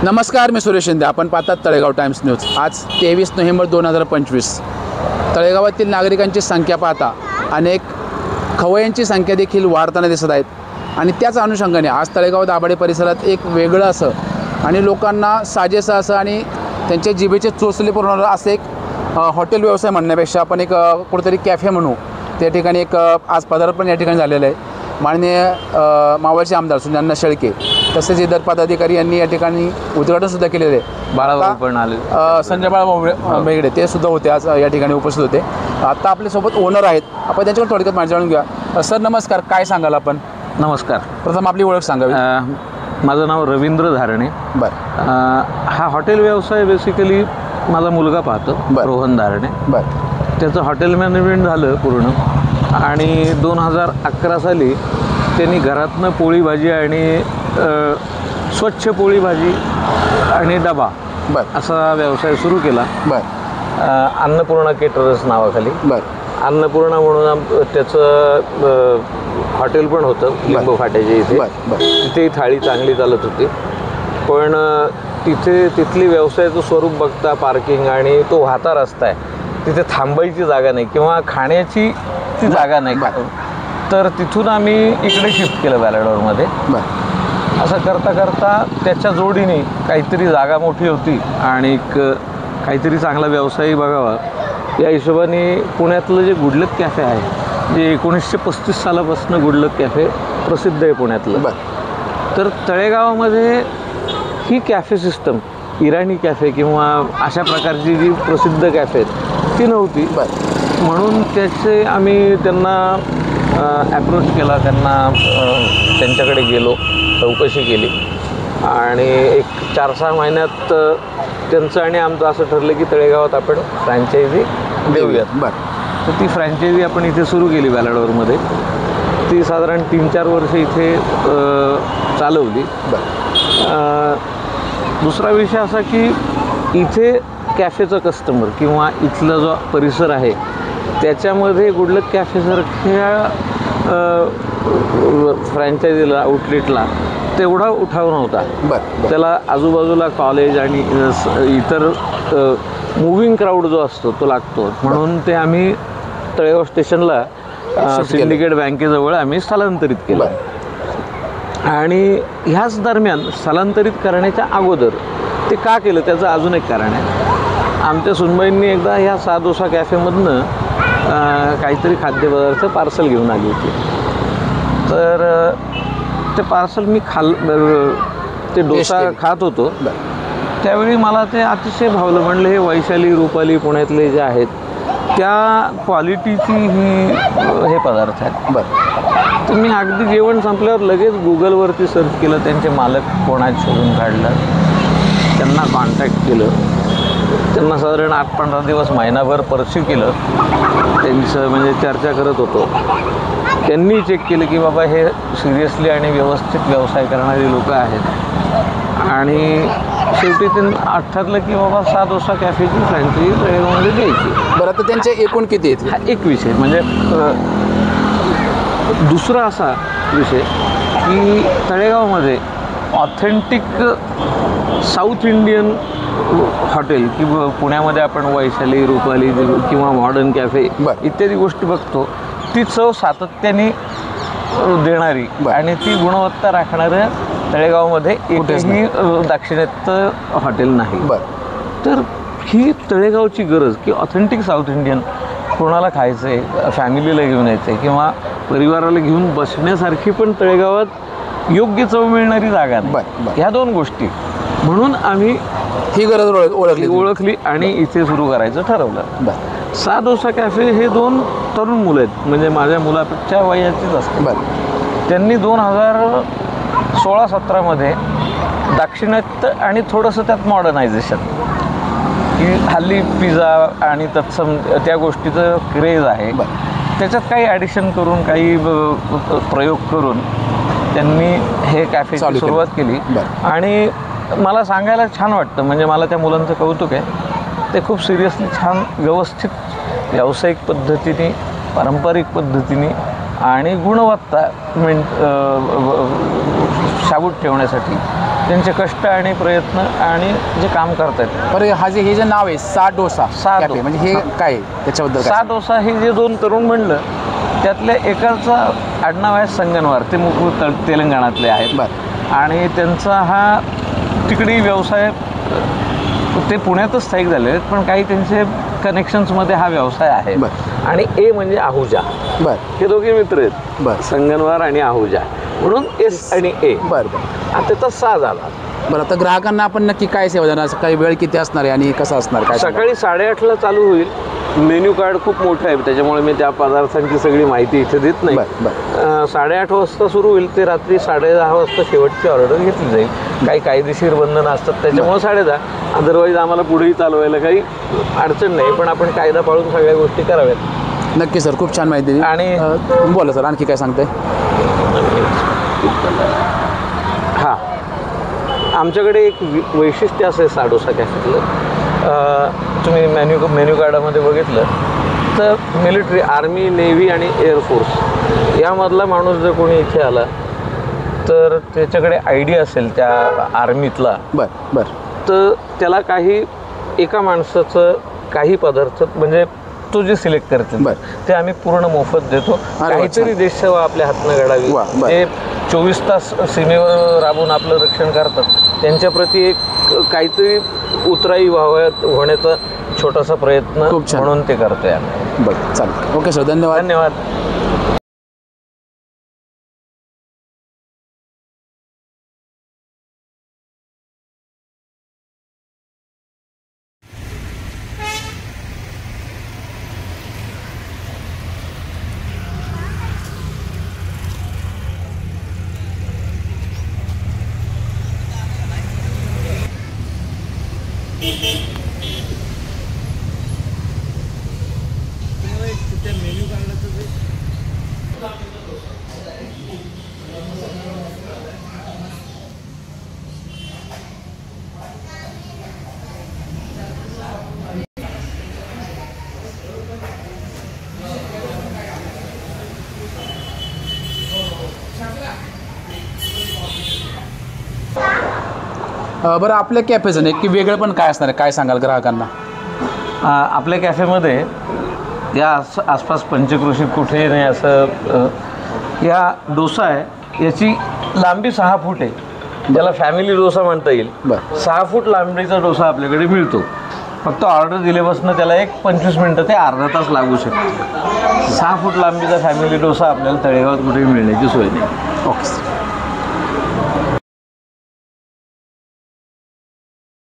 नमस्कार, मी सुरेश शिंदे. आपण पाहतात तळेगाव टाइम्स न्यूज. आज 23 नोव्हेंबर 2025. तळेगावातील नागरिकांची संख्या पाहता अनेक खवय्यांची संख्या देखील वाढताना दिसत आहेत आणि त्याच अनुषंगाने आज तळेगाव दाभाडे परिसरात एक वेगळं असं आणि लोकांना साजेसं असं आणि त्यांच्या जिभेचे चोचले पुरवणारं असं एक हॉटेल व्यवसाय म्हणण्यापेक्षा आपण एक कुठेतरी कॅफे म्हणू, त्या ठिकाणी एक आज पदार्पण या ठिकाणी झालेलं आहे. माननीय मावळचे आमदार सुजाना शेळके तसेच इतर पदाधिकारी यांनी या ठिकाणी उद्घाटनसुद्धा केलेले आहे. बाळाभाऊ पण आले, संजय बाळाभाऊ वेगळे ते सुद्धा होते, आज या ठिकाणी उपस्थित होते. आता आपल्यासोबत ओनर आहेत, आपण त्यांच्याकडे थोडक्यात माहिती जाणून घ्या. सर नमस्कार, काय सांगाल आपण? नमस्कार. प्रथम आपली ओळख सांगावी. माझं नाव रवींद्र धारणे. बरं. हा हॉटेल व्यवसाय बेसिकली माझा मुलगा पाहतो, रोहन धारणे. बरं. त्याचं हॉटेल मॅनेजमेंट झालं पूर्ण आणि 2011 साली त्यांनी घरातनं पोळी भाजी आणि स्वच्छ पोळी भाजी आणि डबा असा व्यवसाय सुरू केला. अन्नपूर्णा केटरर्स नावाखाली. अन्नपूर्णा म्हणून त्याचं हॉटेल पण होतं लिंबू फाट्याच्या इथे. तिथे थाळी चांगली चालत होती, पण तिथली व्यवसायाचं स्वरूप बघता पार्किंग आणि तो वाहता रस्ता आहे, तिथे थांबायची जागा नाही किंवा खाण्याची ती जागा नाही. तर तिथून आम्ही इकडे शिफ्ट केलं बॅलडोरमध्ये. असं करता करता त्याच्या जोडीने काहीतरी जागा मोठी होती आणि काहीतरी चांगला व्यवसायही बघावा या हिशोबाने पुण्यातलं जे गुडलक कॅफे आहे, जे 1935 सालापासून गुडलक कॅफे प्रसिद्ध आहे पुण्यातलं. तर तळेगावामध्ये ही कॅफे सिस्टम, इराणी कॅफे किंवा अशा प्रकारची जी प्रसिद्ध कॅफे आहेत ती नव्हती. म्हणून त्याचे आम्ही त्यांना ॲप्रोच केला, त्यांच्याकडे गेलो, चौकशी केली आणि एक 4-6 महिन्यात त्यांचं आणि आमचं असं ठरलं की तळेगावात आपण फ्रँचायझी देऊयात. तर ती फ्रँचायझी आपण इथे सुरू केली बॅलडोरमध्ये. ती साधारण 3-4 वर्ष इथे चालवली. दुसरा विषय असा की इथे कॅफेचं कस्टमर किंवा इथला जो परिसर आहे त्याच्यामध्ये गुडलक कॅफेसारख्या फ्रँचायझीला आउटलेटला तेवढा उठाव नव्हता. त्याला आजूबाजूला कॉलेज आणि इतर मूव्हिंग क्राऊड जो असतो तो लागतो. म्हणून ते आम्ही तळेगाव स्टेशनला सिंडिकेट बँकेजवळ आम्ही स्थलांतरित केलं. आणि ह्याच दरम्यान स्थलांतरित करण्याच्या अगोदर ते का केलं त्याचं अजून एक कारण आहे. आमच्या सुनबाईंनी एकदा ह्या साधोसा कॅफेमधनं काहीतरी खाद्यपदार्थ पार्सल घेऊन आली होती. तर ते पार्सल मी ते डोसा खात होतो त्यावेळी मला ते अतिशय भावलं. म्हणलं हे वैशाली रुपाली पुण्यातले जे आहेत त्या क्वालिटीची हे पदार्थ आहेत. तर मी अगदी जेवण संपल्यावर लगेच गुगलवरती सर्च केलं, त्यांचे मालक कोणाचे शोधून काढलं, त्यांना कॉन्टॅक्ट केलं. त्यांना साधारण 8-15 दिवस महिनाभर परस्यू केलं, त्यांचं म्हणजे चर्चा करत होतो. त्यांनी चेक केलं की बाबा हे सिरियसली आणि व्यवस्थित व्यवसाय करणारी लोकं आहेत आणि शेवटी त्यांना ठरलं की बाबा साधोसा कॅफेची फ्रँचायझी तळेगावमध्ये द्यायची. बरं, तर त्यांचे एकूण किती आहेत? हा एक विषय. म्हणजे दुसरा असा विषय की तळेगावमध्ये ऑथेंटिक साऊथ इंडियन हॉटेल किंवा पुण्यामध्ये आपण वैशाली रुपाली किंवा मॉडर्न कॅफे इत्यादी गोष्टी बघतो, ती चव सातत्याने देणारी आणि ती गुणवत्ता राखणारं तळेगावमध्ये एकही दाक्षिणात्य हॉटेल नाही. तर ही तळेगावची गरज की ऑथेंटिक साऊथ इंडियन कोणाला खायचं आहे, फॅमिलीला घेऊन यायचं आहे किंवा परिवाराला घेऊन बसण्यासारखी पण तळेगावात योग्य चव मिळणारी जागा नाही. ह्या दोन गोष्टी म्हणून आम्ही ही गरज ओळखली आणि इथे सुरू करायचं ठरवलं. साधोसा कॅफे हे 2 तरुण मुलं आहेत, म्हणजे माझ्या मुलापेक्षा वयाचीच असतात. त्यांनी 2016-17 मध्ये दाक्षिणात्य आणि थोडंसं त्यात मॉडर्नायझेशन की हल्ली पिझ्झा आणि तत्सम त्या गोष्टीचं क्रेज आहे, त्याच्यात काही ॲडिशन करून काही प्रयोग करून त्यांनी हे कॅफेची सुरुवात केली. आणि मला सांगायला छान वाटतं, म्हणजे मला त्या मुलांचं कौतुक आहे. ते खूप सिरियसली छान व्यवस्थित व्यावसायिक पद्धतीने, पारंपरिक पद्धतीने आणि गुणवत्ता शाबूत ठेवण्यासाठी त्यांचे कष्ट आणि प्रयत्न आणि जे काम करतात. बरं हे जे नाव आहे सा डोसा कॅफे म्हणजे हे काय आहे? त्याच्याबद्दल सा डोसा हे जे दोन तरुण म्हणलं त्यातल्या एकाचं आडनाव आहे संगनवार, ते मूळ तेलंगणातले आहेत. बरं. आणि त्यांचा हा तिकडी व्यवसाय, ते पुण्यातच स्थायिक झाले आहेत पण काही त्यांचे कनेक्शन्समध्ये हा व्यवसाय आहे. आणि ए म्हणजे आहुजा. बरं. हे दोघे मित्र आहेत. बरं. संगनवार आणि आहुजा म्हणून एस आणि ए. बरं. आता त्याचा सा झाला. बरं, आता ग्राहकांना आपण नक्की काय सेवा देणार? सकाळी वेळ किती असणार आहे आणि कसं असणार काय? सकाळी 8:30ला चालू होईल. मेन्यू कार्ड खूप मोठं आहे त्याच्यामुळे मी त्या पदार्थांची सगळी माहिती इथे देत नाही. 8:30 वाजता सुरू होईल ते रात्री 10:30 वाजता शेवटची ऑर्डर घेतली जाईल. काही कायदेशीर बंधनं असतात त्याच्यामुळे 10:30. अदरवाईज आम्हाला पुढेही चालवायला काही अडचण नाही, पण आपण कायदा पाळून सगळ्या गोष्टी कराव्यात. नक्की सर, खूप छान माहिती दिली. आणि बोला सर, आणखी काय सांगताय? हां, आमच्याकडे एक वैशिष्ट्य असं आहे सा डोसा कॅफेतलं. तुम्ही मेन्यू कार्डामध्ये बघितलं तर मिलिटरी, आर्मी, नेव्ही आणि एअरफोर्स यामधला माणूस जर कोणी इथे आला तर त्याच्याकडे आयडी असेल त्या आर्मीतला. बरं. तर त्याला काही एका माणसाचं काही पदार्थ म्हणजे तो जे सिलेक्ट करतील ते आम्ही पूर्ण मोफत देतो. काहीतरी देशसेवा आपल्या हातनं घडावी. जे 24 तास सीमेवर राबून आपलं रक्षण करतात त्यांच्याप्रती एक काहीतरी उतराई होण्याचा छोटासा प्रयत्न म्हणून ते करतोय आम्ही. बरं, चालेल. ओके सर, धन्यवाद. धन्यवाद. बरं, आपल्या कॅफेचं नाही की वेगळं पण काय असणार आहे, काय सांगाल ग्राहकांना? आपल्या कॅफेमध्ये या आसपास पंचक्रोशीत कुठेही नाही असं या डोसा आहे. याची लांबी 6 फूट आहे. त्याला फॅमिली डोसा म्हणता येईल. 6 फूट लांबीचा डोसा आपल्याकडे मिळतो. फक्त ऑर्डर दिल्यापासून त्याला एक 25 मिनटं ते अर्धा तास लागू शकते. 6 फूट लांबीचा फॅमिली डोसा आपल्याला तळेगावात कुठेही मिळण्याची सोय नाही. ओके.